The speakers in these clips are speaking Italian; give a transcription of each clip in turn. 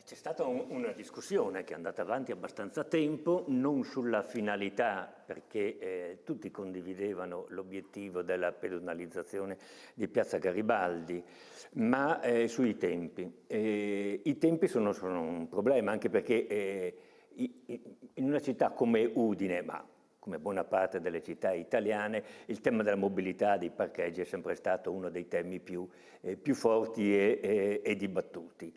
C'è stata una discussione che è andata avanti abbastanza tempo, non sulla finalità, perché tutti condividevano l'obiettivo della pedonalizzazione di Piazza Garibaldi, ma sui tempi. I tempi sono un problema, anche perché in una città come Udine, ma come buona parte delle città italiane, il tema della mobilità, dei parcheggi è sempre stato uno dei temi più forti e dibattuti.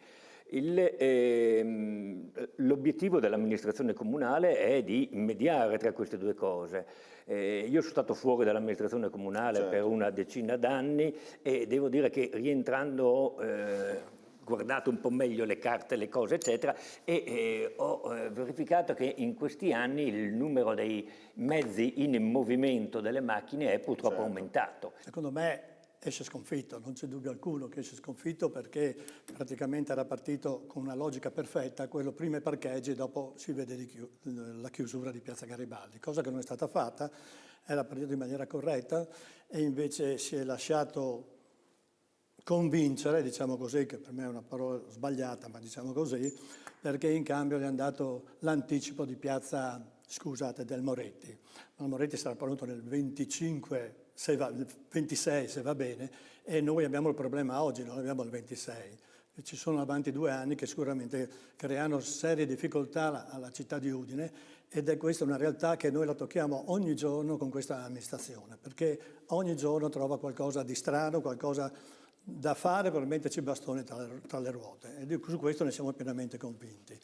L'obiettivo dell'amministrazione comunale è di mediare tra queste due cose. Io sono stato fuori dall'amministrazione comunale per una decina d'anni e devo dire che rientrando ho guardato un po' meglio le carte, le cose eccetera e ho verificato che in questi anni il numero dei mezzi in movimento delle macchine è purtroppo aumentato. Secondo me esce sconfitto, non c'è dubbio alcuno che esce sconfitto, perché praticamente era partito con una logica perfetta, quello prima i parcheggi e dopo si vede la chiusura di Piazza Garibaldi, cosa che non è stata fatta, era partito in maniera corretta e invece si è lasciato convincere, diciamo così, che per me è una parola sbagliata, ma diciamo così, perché in cambio gli è andato l'anticipo di piazza, scusate, del Moretti. Il Moretti sarà pronto nel 25, 26 se va bene, e noi abbiamo il problema oggi, non abbiamo il 26. E ci sono avanti 2 anni che sicuramente creano serie difficoltà alla città di Udine, ed è questa una realtà che noi la tocchiamo ogni giorno con questa amministrazione, perché ogni giorno trova qualcosa di strano, qualcosa da fare per metterci i bastoni tra le ruote, e su questo ne siamo pienamente convinti.